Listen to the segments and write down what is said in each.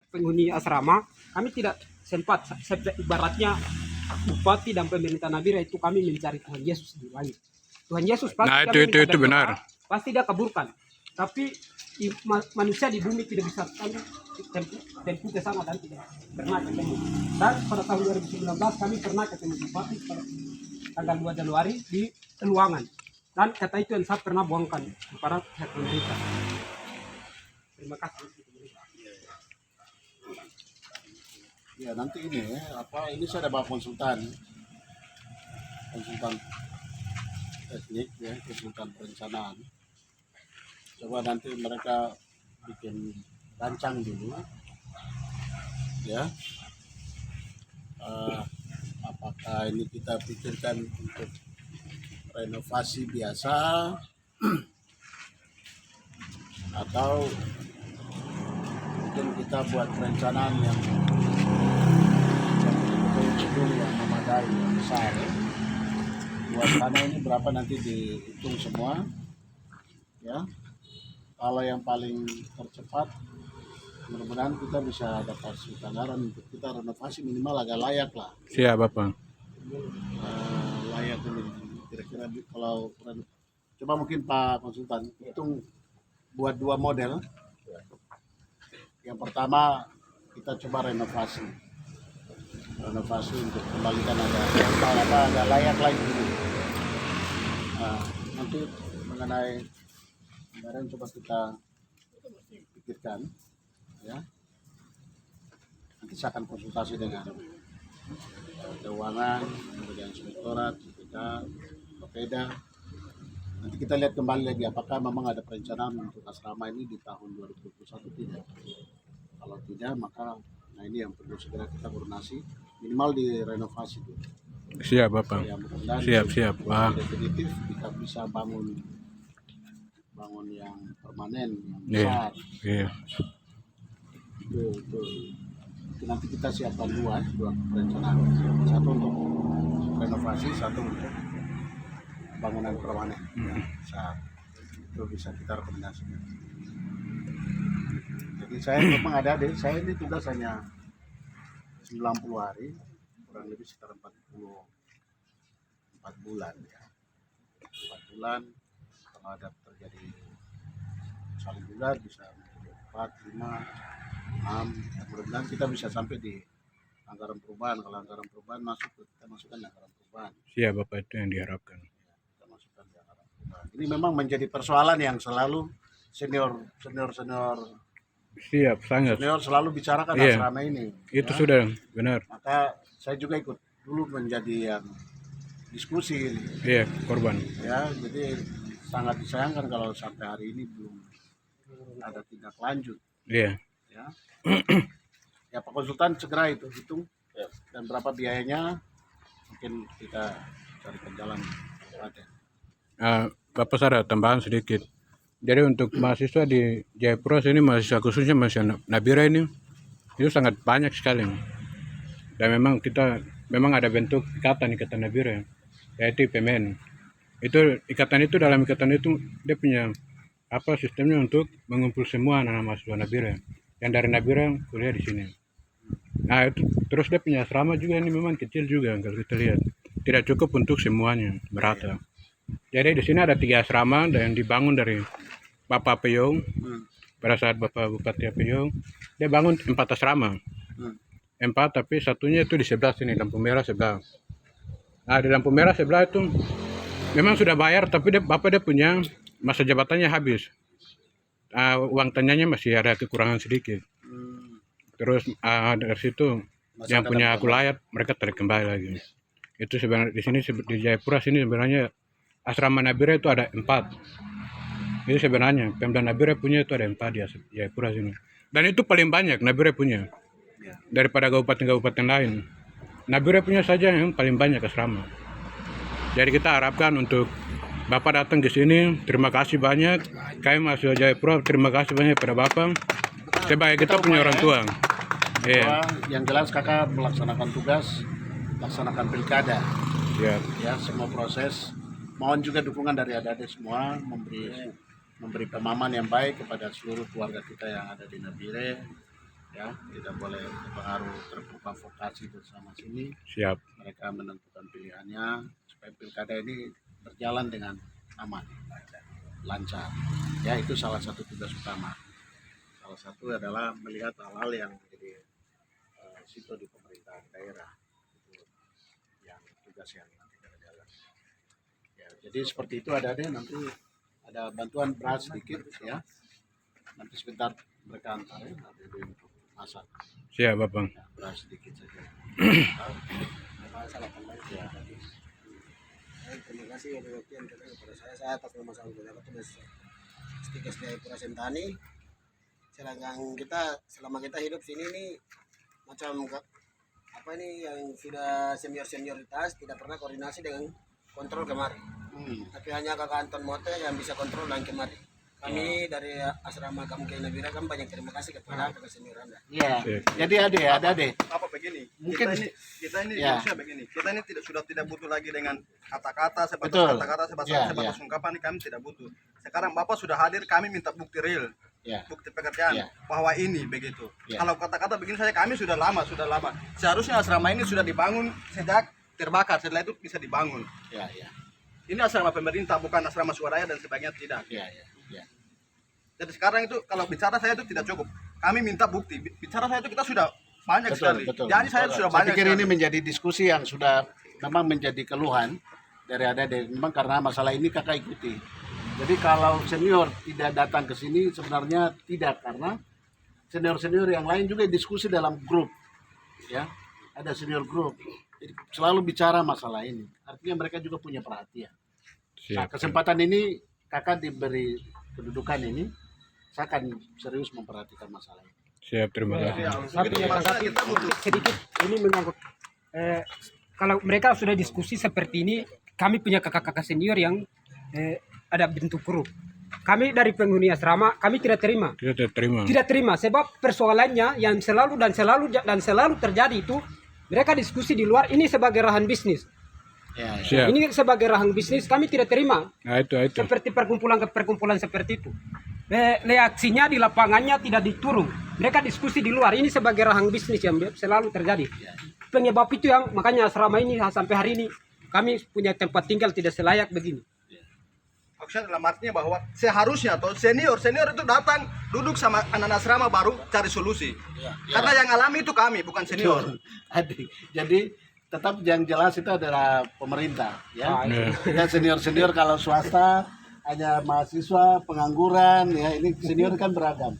penghuni asrama, kami tidak sempat ibaratnya bupati dan pemerintah Nabire itu kami mencari Tuhan Yesus di langit. Tuhan Yesus pasti Nah, kami minta itu berdoa, benar. pasti dia kabulkan. Tapi manusia di bumi tidak bisa tempuh ke sana dan tidak pernah ketemu. Dan pada tahun 2019 kami pernah ketemu bupati pada tanggal 2 Januari di Luangan. Dan kata itu yang saya pernah buangkan kepada pihak pemerintah. Terima kasih. Ya nanti ini ini saya ada bawa konsultan teknik ya, konsultan perencanaan. Coba nanti mereka bikin rancang dulu ya. Apakah ini kita pikirkan untuk renovasi biasa atau mungkin kita buat perencanaan yang gedung yang memadai, yang besar ya. Buat tanah ini berapa nanti dihitung semua ya. Kalau yang paling tercepat mudah-mudahan kita bisa dapat anggaran untuk kita renovasi minimal agak layak lah. Siap Bapak. Layak ini kira-kira kalau coba mungkin Pak konsultan hitung buat 2 model. Yang pertama kita coba renovasi untuk kembalikan agak layak lagi dulu. Nanti mengenai anggaran coba kita pikirkan ya. Nanti saya akan konsultasi dengan keuangan, kemudian inspektorat, BPK, Bapeda. Nanti kita lihat kembali lagi apakah memang ada perencanaan untuk asrama ini di tahun 2021 tidak. Kalau tidak maka ini yang perlu segera kita koordinasi minimal direnovasi dulu. Siap Bapak. Ya, Siap. Wah. Definitif kita bisa bangun yang permanen yang besar. Iya. Itu nanti kita siapkan dua perencanaan, satu untuk renovasi, satu untuk bangunan permanen. Saat itu bisa kita rekomendasikan. Jadi saya memang saya ini tugas hanya 90 hari, kurang lebih sekitar 4 bulan ya. 4 bulan kalau ada terjadi saling juga bisa 4, 5, 6. Mudah-mudahan kita bisa sampai di anggaran perubahan. Kalau anggaran perubahan masuk, kita masukkan anggaran perubahan. Siap Bapak, itu yang diharapkan. Kita masukkan di anggaran perubahan. Ini memang menjadi persoalan yang selalu senior Siap, sangat. senior selalu bicarakan asrama ini. Itu ya. sudah benar. Maka saya juga ikut dulu menjadi yang diskusi. Iya, korban. Ya, jadi sangat disayangkan kalau sampai hari ini belum ada tindak lanjut. Iya. Ya. Ya Pak konsultan segera itu hitung dan berapa biayanya mungkin kita carikan jalan. Bapak saya ada tambahan sedikit. Jadi untuk mahasiswa di Jayapura sini, mahasiswa khususnya mahasiswa Nabire ini itu sangat banyak sekali. Dan memang ada bentuk ikatan Nabire, yaitu PMN. Dalam ikatan itu dia punya sistemnya untuk mengumpul semua anak mahasiswa Nabire yang dari Nabire kuliah di sini. Nah itu terus dia punya asrama juga, ini memang kecil juga kalau kita lihat, tidak cukup untuk semuanya merata. Jadi di sini ada 3 asrama yang dibangun dari Bapak Peyong. Pada saat Bapak Bupati Peyong, dia bangun 4 asrama. 4, tapi satunya itu di sebelah sini, lampu merah sebelah. Nah di lampu merah sebelah itu memang sudah bayar, tapi Bapak dia punya masa jabatannya habis. Uang tanyanya masih ada kekurangan sedikit. Terus dari situ yang punya aku layak mereka tarik kembali lagi. Itu sebenarnya di sini di Jayapura sini sebenarnya asrama Nabire itu ada 4. Jadi sebenarnya Pemda Nabire punya itu ada 4 di Jayapura sini. Dan itu paling banyak Nabire punya daripada kabupaten-kabupaten lain. Nabire punya saja yang paling banyak asrama. Jadi kita harapkan untuk Bapak datang ke sini, terima kasih banyak. Kami mahasiswa Jayapura terima kasih banyak pada Bapak. Sebagai kita punya orang tua. Yang jelas kakak melaksanakan tugas, laksanakan pilkada. Ya semua proses. Mohon juga dukungan dari adik-adik semua, memberi pemahaman yang baik kepada seluruh keluarga kita yang ada di Nabire. ya, tidak boleh terpengaruh terprovokasi bersama sini. Siap. Mereka menentukan pilihannya supaya pilkada ini berjalan dengan aman, lancar. Ya, itu salah satu tugas utama. Salah satu adalah melihat hal-hal yang menjadi risiko di pemerintahan daerah. Itu yang tugas yang nanti kita jalan. Ya, jadi seperti itu ada nanti ada bantuan beras sedikit ya. Nanti sebentar mereka antar ya, nanti untuk masak. Siap, Bapak. Ya, beras sedikit saja. Ya. Terima kasih ya pengertian kepada saya atas nama saudara tugas stiker dari Sentani. Selama kita hidup sini nih macam apa ini yang sudah senioritas tidak pernah koordinasi dengan kontrol kemari. Tapi hanya kakak Anton Mote yang bisa kontrol dan kemari. Kami dari asrama Kamkei Nabira kan banyak terima kasih kepada kakak senior Anda. Iya. Jadi ada deh. Apa begini? Mungkin kita ini ya. maksudnya begini. Kita ini sudah tidak butuh lagi dengan kata-kata sebatas Betul. kata-kata sebatas Ya, sebatas ya. ungkapan ini kami tidak butuh. Sekarang Bapak sudah hadir, kami minta bukti real. Ya. Bukti pekerjaan Ya. bahwa ini begitu. Ya. Kalau kata-kata begini saja kami sudah lama. Seharusnya asrama ini sudah dibangun sejak terbakar, setelah itu bisa dibangun. Ya. Ini asrama pemerintah, bukan asrama swadaya dan sebagainya, tidak. Ya. Jadi sekarang itu kalau bicara saya itu tidak cukup. Kami minta bukti. Bicara saya itu kita sudah banyak sekali. Jadi saya sudah banyak. Saya pikir sekali. ini menjadi diskusi yang sudah memang menjadi keluhan dari adik-adik. Memang karena masalah ini kakak ikuti. Jadi kalau senior tidak datang ke sini sebenarnya tidak, karena senior-senior yang lain juga diskusi dalam grup. Ya, ada senior grup. Jadi selalu bicara masalah ini. Artinya mereka juga punya perhatian. Nah, Siap. kesempatan ini kakak diberi kedudukan ini, saya akan serius memperhatikan masalah ini. Siap, terima kasih. Tapi ya tanggapi sedikit ini menyangkut kalau mereka sudah diskusi seperti ini, kami punya kakak-kakak senior yang ada bentuk grup. Kami dari penghuni asrama kami tidak terima. Kita tidak terima. Tidak terima sebab persoalannya yang selalu terjadi itu mereka diskusi di luar ini sebagai rahan bisnis. Ya. Siap. Ini sebagai rahan bisnis kami tidak terima. Nah, itu. Seperti perkumpulan seperti itu. Reaksinya di lapangannya tidak diturun. Mereka diskusi di luar. Ini sebagai rahang bisnis yang selalu terjadi. Penyebab itu yang makanya asrama ini sampai hari ini kami punya tempat tinggal tidak selayak begini. Maksudnya dalam artinya bahwa seharusnya atau senior itu datang duduk sama anak asrama baru cari solusi. Karena yang alami itu kami, bukan senior. Adik. Jadi tetap yang jelas itu adalah pemerintah, ya. Iya. Kita senior kalau swasta hanya mahasiswa pengangguran, ya. Ini senior kan beragam,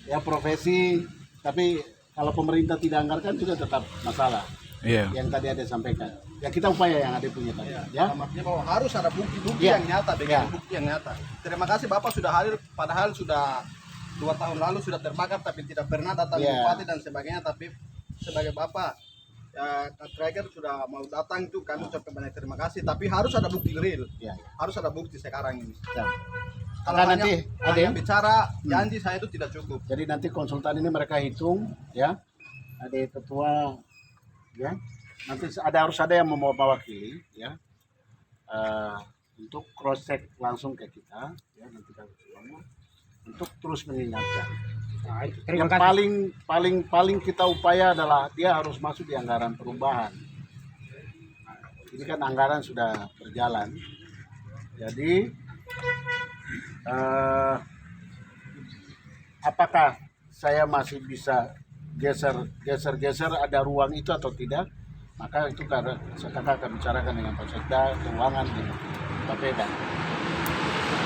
ya, profesi. Tapi kalau pemerintah tidak anggarkan juga tetap masalah. Iya. Yang tadi ada sampaikan. Ya kita upaya yang ada punya tadi, ya. Dalam artinya bahwa harus ada bukti-bukti Ya. yang nyata, Ya. bukti yang nyata. Terima kasih Bapak sudah hadir, padahal sudah 2 tahun lalu sudah terbakar tapi tidak pernah datang Ya. bupati dan sebagainya. Tapi sebagai Bapak ya, Traeger sudah mau datang itu kami ucapkan banyak terima kasih. Tapi harus ada bukti real, Ya. harus ada bukti sekarang ini. Ya. Kalau Nah, hanya, nanti ada hanya yang- bicara janji saya itu tidak cukup. Jadi nanti konsultan ini mereka hitung, ya. Ada ketua, ya. Nanti harus ada yang mewakili, ya. Untuk cross check langsung ke kita, ya. Nanti kami semua untuk terus mengingatkan. Nah, itu. Terima Yang kasih. paling kita upaya adalah dia harus masuk di anggaran perubahan. Nah, ini kan anggaran sudah berjalan. Jadi apakah saya masih bisa geser ada ruang itu atau tidak? Maka itu karena kakak akan bicarakan dengan Pak Sekda, keuangan dengan Pak Peda.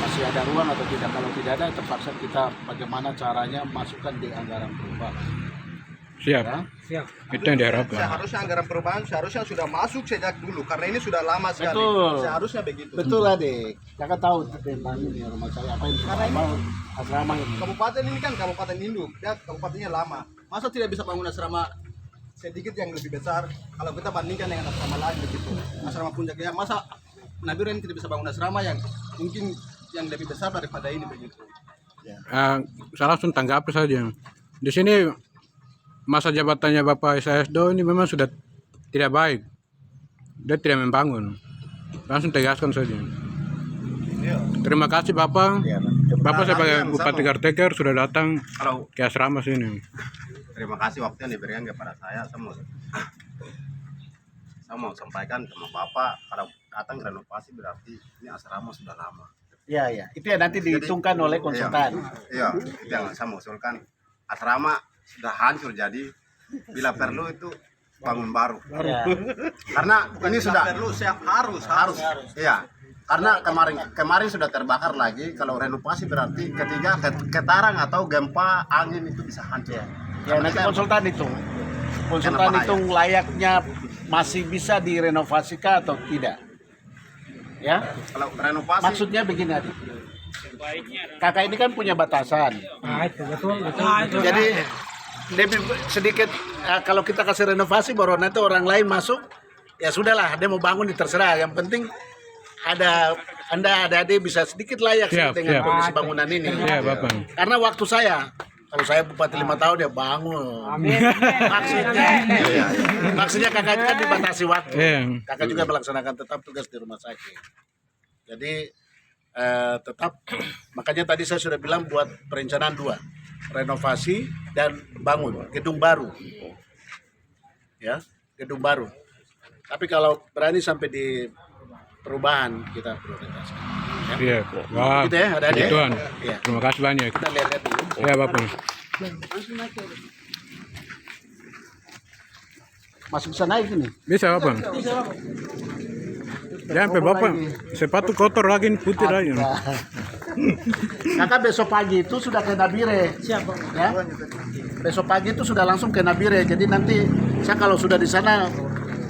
Masih ada ruang atau tidak? Kalau tidak ada, terpaksa kita bagaimana caranya masukkan di anggaran perubahan. Siap. Ya? Siap. Itu yang diharapkan. Seharusnya anggaran perubahan seharusnya sudah masuk sejak dulu karena ini sudah lama sekali. Betul. Seharusnya begitu. Betul adik, kakak tahu tentang ini rumah saya apa yang asrama ini. Kabupaten ini kan kabupaten induk, ya kabupatennya lama. Masa tidak bisa bangun asrama sedikit yang lebih besar kalau kita bandingkan dengan asrama lain begitu. Asrama puncaknya masa Nabira ini tidak bisa bangun asrama yang mungkin yang lebih besar daripada ini begitu. Saya langsung tanggapi saja. Di sini masa jabatannya Bapak Isayasdo ini memang sudah tidak baik. Dia tidak membangun. Langsung tegaskan saja. Terima kasih Bapak. Bapak sebagai Bupati Karteker sudah datang ke asrama sini. terima kasih waktu yang diberikan kepada saya. Saya mau sampaikan sama Bapak, kalau datang renovasi berarti ini asrama sudah lama. Iya. Itu ya nanti dihitungkan oleh konsultan. Iya, itu yang saya mau usulkan. Asrama sudah hancur, jadi bila perlu itu bangun baru. Iya. Karena ini sudah perlu harus. iya. Karena kemarin sudah terbakar lagi. Kalau renovasi berarti ketika getaran atau gempa angin itu bisa hancur. Ya nanti konsultan hitung. Konsultan hitung layaknya masih bisa direnovasi atau tidak. Ya. Kalau renovasi Maksudnya begini Adik. Kakak ini kan punya batasan. Itu betul. Jadi lebih sedikit kalau kita kasih renovasi baru nanti orang lain masuk, ya sudahlah, dia mau bangun terserah. Yang penting Anda adik bisa sedikit layak dengan kondisi bangunan ini. Iya, Bapak. Karena waktu kalau saya bupati 5 tahun dia bangun. Maksudnya kakak itu kan dibatasi waktu. Kakak juga melaksanakan tetap tugas di rumah sakit. Jadi tetap makanya tadi saya sudah bilang buat perencanaan 2, renovasi dan bangun gedung baru. Ya, gedung baru. Tapi kalau berani sampai di perubahan kita prioritaskan. Iya. Wah. Gitu ya, ada adik. Tuhan. Iya. Terima kasih banyak. Kita lihat dulu. Ya, Bapak. Masuk sana ini. Bisa, Bapak. Jangan sampai Bapak sepatu kotor lagi putih lagi. Kakak besok pagi itu sudah ke Nabire. Siapa? Ya. Besok pagi itu sudah langsung ke Nabire. Jadi nanti saya kalau sudah di sana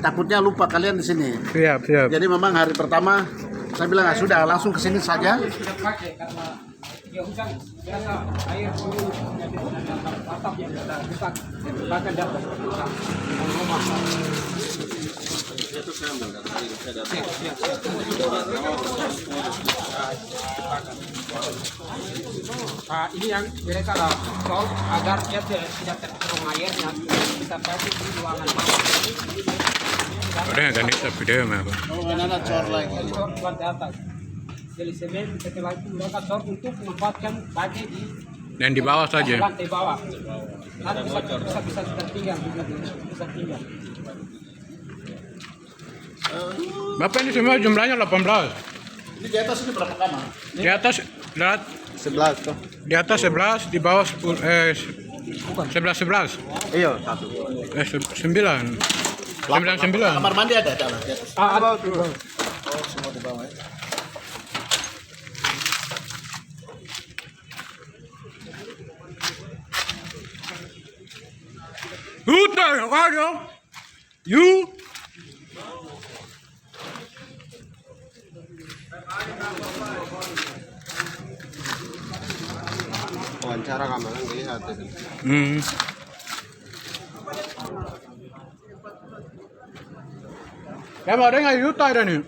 takutnya lupa kalian di sini. Siap. Jadi memang hari pertama saya bilang sudah langsung ke sini saja. Sudah pakai karena ya hujan biasa air turun jadi atap yang sudah rusak bahkan di atas rumah. Ini yang mereka sol agar dia tidak terkurung airnya bisa pakai di ruangan bawah. Ada yang ganti video mah. Oh, mana cor lagi. Cor lantai atas. Jadi semen setelah itu mereka cor untuk menempatkan bagai di Dan di bawah saja. lantai bawah. Nanti bisa tertinggal juga bisa tinggal. Bapak ini semua jumlahnya 18. Ini di atas ini berapa kamar? Di atas lihat 11 tuh. di atas 11, di bawah 11. Iya, 1. 9. 9. Kamar mandi ada di atas. Ada Oh, semua di bawah ya. Udah, ada. You. wawancara kamaran lihat itu. Kamu ada nggak Yuta ada nih?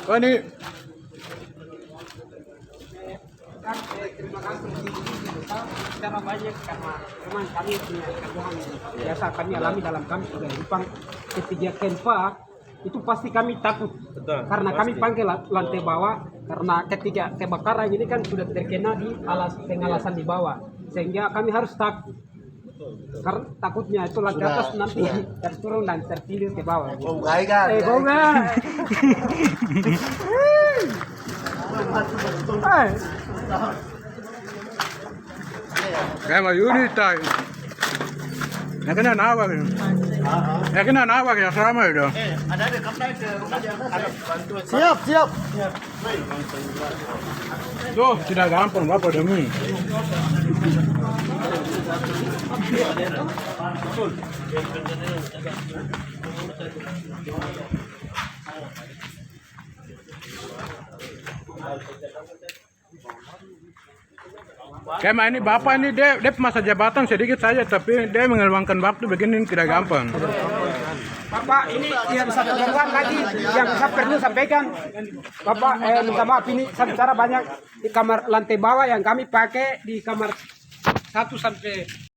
Oh ini terima kasih secara banyak karena memang kami punya kebutuhan biasa kami alami dalam kami kehidupan ketika gempa itu pasti kami takut. Betul, karena pasti. Kami panggil lantai bawah karena ketika kebakaran ini kan sudah terkena di pengalasan di bawah sehingga kami harus takut. Karena takutnya itu lantai atas nanti terturun dan tertidur ke bawah. Oh, enggak kan? kayak Yuni tay. Ya kena nawak ini. Ya kena nawak ya sama itu. Ada kamu naik ke rumah di atas. Ada bantuan. Siap. Tuh tidak gampang Bapak demi. Kayak ini Bapak ini dia masa jabatan sedikit saja tapi dia mengeluangkan waktu begini tidak gampang. Bapak ini yang satu jalan lagi yang saya perlu sampaikan. Bapak minta maaf ini saya bicara banyak di kamar lantai bawah yang kami pakai di kamar 1 sampai